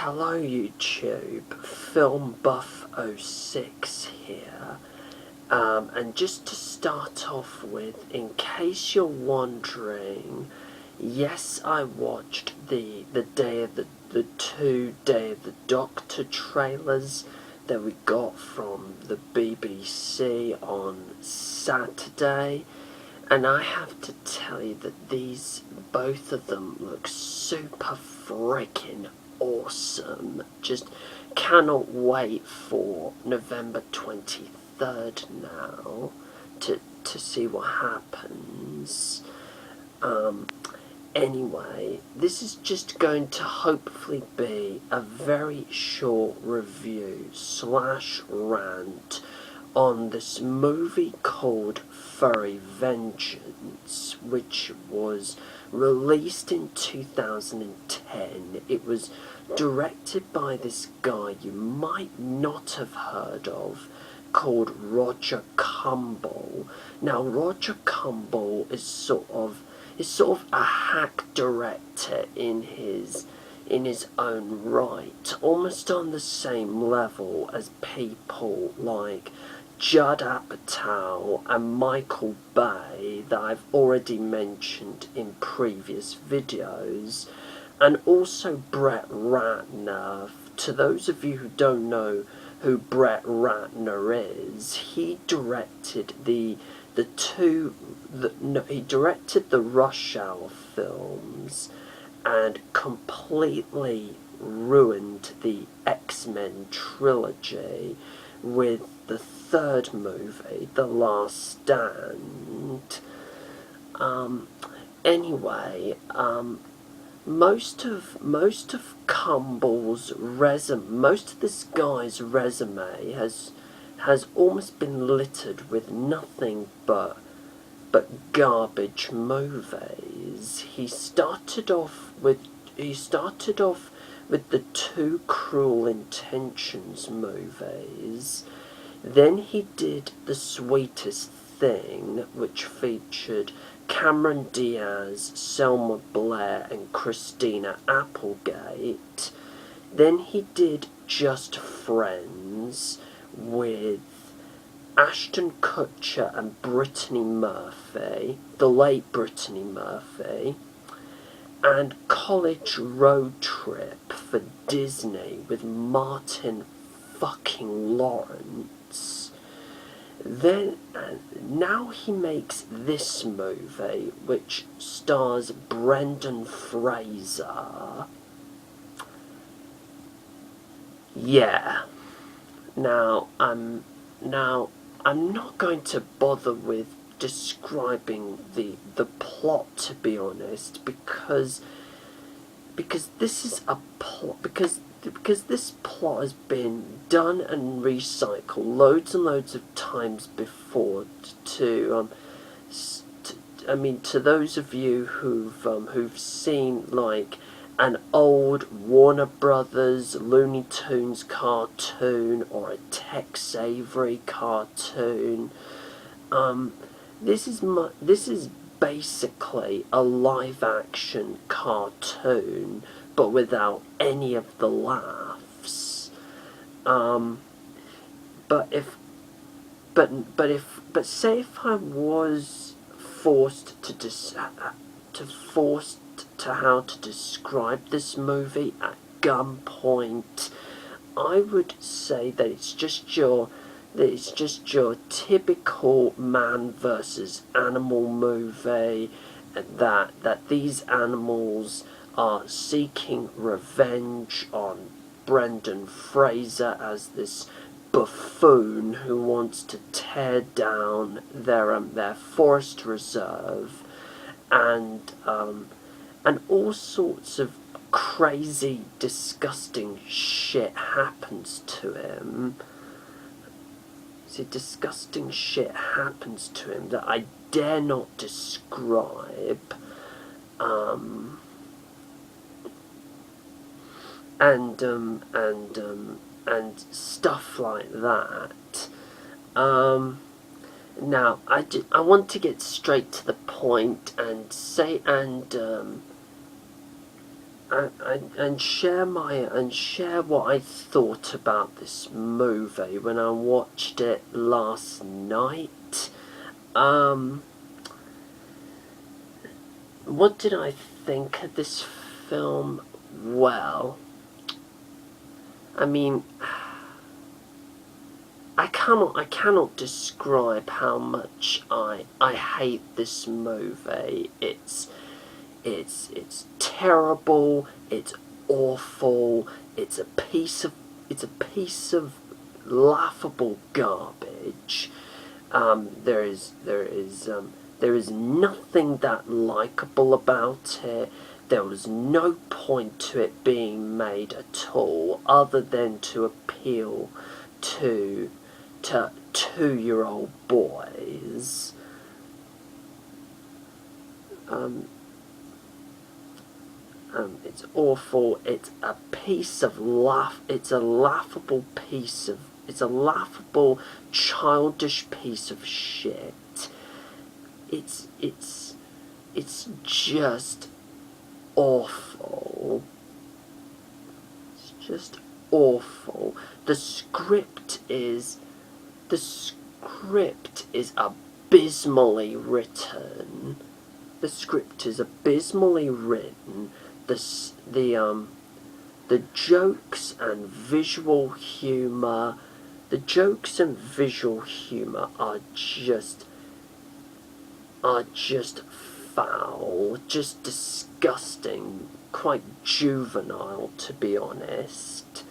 Hello YouTube, Film Buff 06 here, and just to start off with, in case you're wondering, yes, I watched the two Day of the Doctor trailers that we got from the BBC on Saturday, and I have to tell you that both of them look super freaking awesome. Just cannot wait for November 23rd now to see what happens. Anyway, this is just going to hopefully be a very short review / rant on this movie called Furry Vengeance, which was released in 2010. It was directed by this guy you might not have heard of, called Roger Kumble. Now, Roger Kumble is sort of a hack director in his own right, almost on the same level as people like Judd Apatow and Michael Bay that I've already mentioned in previous videos, and also Brett Ratner. To those of you who don't know who Brett Ratner is, he directed he directed the Rush Hour films and completely ruined the X-Men trilogy with the third movie, The Last Stand. Anyway, most of Kumble's resume, most of this guy's resume has almost been littered with nothing but garbage movies. He started off with the two Cruel Intentions movies. Then he did The Sweetest Thing, which featured Cameron Diaz, Selma Blair and Christina Applegate. Then he did Just Friends with Ashton Kutcher and Brittany Murphy, the late Brittany Murphy, and College Road Trip for Disney with Martin fucking Lawrence. Then, now he makes this movie, which stars Brendan Fraser. Yeah. Now I'm not going to bother with describing the plot, to be honest, because this is a plot, because this plot has been done and recycled loads and loads of times before. To those of you who've seen like an old Warner Brothers Looney Tunes cartoon or a Tex Avery cartoon, this is basically a live action cartoon, but without any of the laughs. But say if I was forced to how to describe this movie at gunpoint, I would say that it's just your typical man versus animal movie, and that these animals are seeking revenge on Brendan Fraser as this buffoon who wants to tear down their forest reserve, and all sorts of crazy, disgusting shit happens to him. Disgusting shit happens to him that I dare not describe. And stuff like that. Now, I want to get straight to the point and say, and share what I thought about this movie when I watched it last night. What did I think of this film? Well, I mean, I cannot describe how much I hate this movie. It's terrible. It's awful. It's a piece of laughable garbage. There is nothing that likable about it. There was no point to it being made at all, other than to appeal to 2-year-old boys. It's awful. It's a piece of It's a laughable childish piece of shit. It's just awful. It's just awful. The script is abysmally written. The script is abysmally written. The jokes and visual humour are just foul, just disgusting, quite juvenile, to be honest.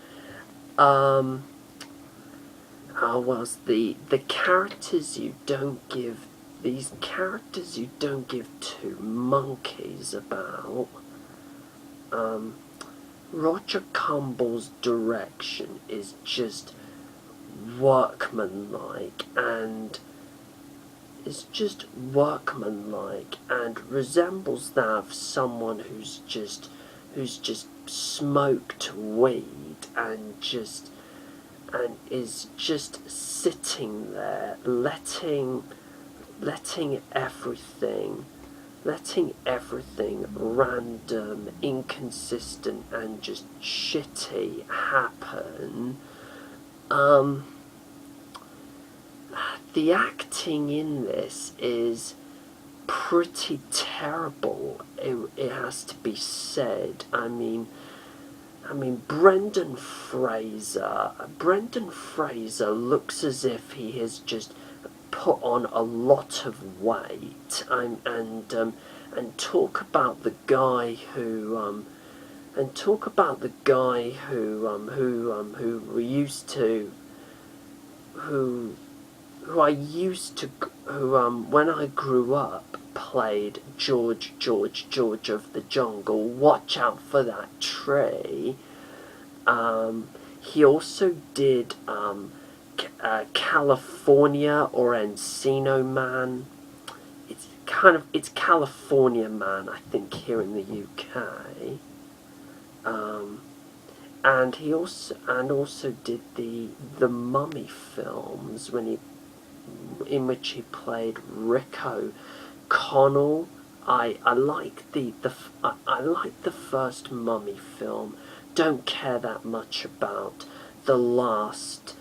The characters you don't give two monkeys about. Roger Kumble's direction is just workmanlike and resembles that of someone who's just smoked weed and is just sitting there letting everything random, inconsistent, and just shitty happen. The acting in this is pretty terrible. It has to be said. I mean, Brendan Fraser looks as if he has just put on a lot of weight, and talk about the guy who when I grew up played George of the Jungle. Watch out for that tree. He also did California or Encino Man. It's California Man, I think, here in the UK. And he also did the Mummy films in which he played Rico Connell. I like the first Mummy film. Don't care that much about the last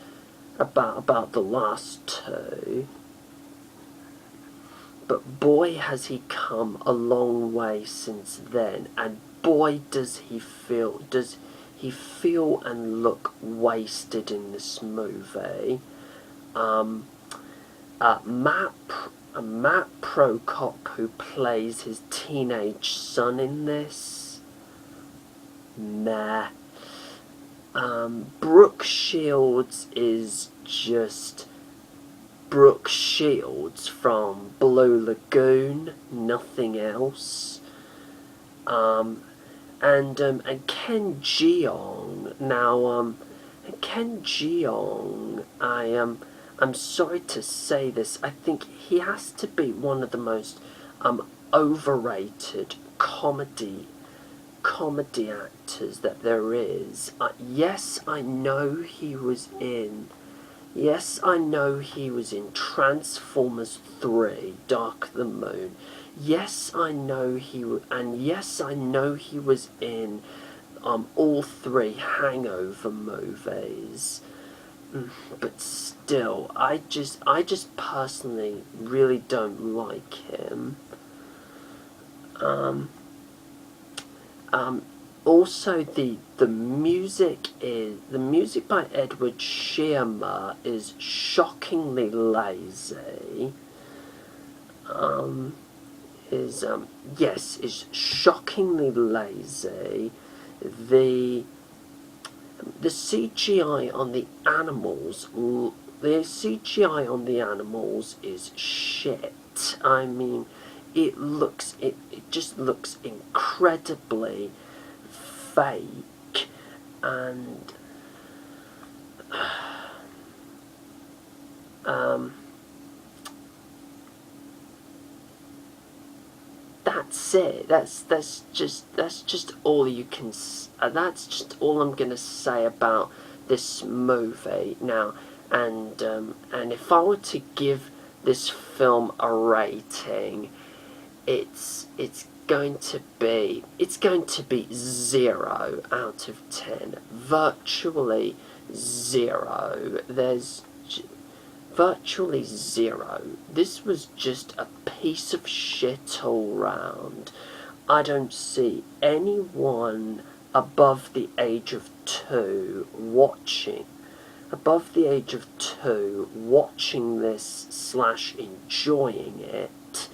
two. But boy, has he come a long way since then, and boy, does he feel and look wasted in this movie. Matt Prokop, who plays his teenage son in this, meh. Brooke Shields is just Brooke Shields from Blue Lagoon, nothing else. And Ken Jeong. Now, Ken Jeong, I'm sorry to say this, I think he has to be one of the most overrated comedy actors that there is. Yes, I know he was in Yes, I know he was in Transformers 3, Dark of the Moon. Yes, I know and yes, I know he was in all three Hangover movies. But still, I just personally really don't like him. Also, the music by Edward Shearer is shockingly lazy. Is shockingly lazy. The CGI on the animals, is shit. I mean, it just looks incredibly fake, and that's it. That's just all you can. That's just all I'm gonna say about this movie now. And if I were to give this film a rating, it's going to be 0 out of 10. Virtually 0. There's virtually 0. This was just a piece of shit all round. I don't see anyone above the age of 2 watching this / enjoying it.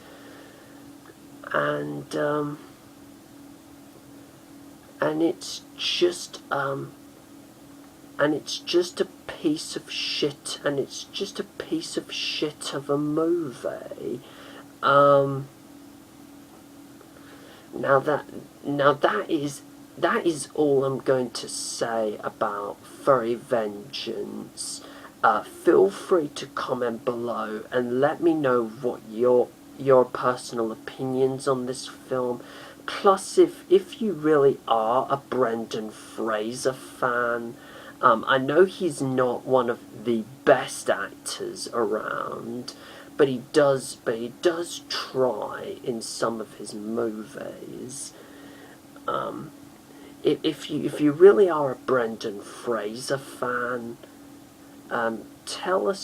And it's just a piece of shit, and it's just a piece of shit of a movie. Now that is all I'm going to say about Furry Vengeance. Feel free to comment below and let me know what your personal opinions on this film. Plus, if you really are a Brendan Fraser fan, I know he's not one of the best actors around, but he does try in some of his movies. If you really are a Brendan Fraser fan, tell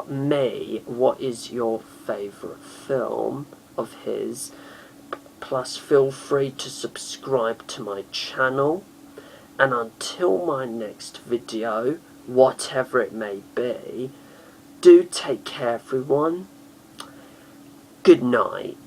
me what is your favourite film of his. Plus, feel free to subscribe to my channel. And until my next video, whatever it may be, do take care, everyone. Good night.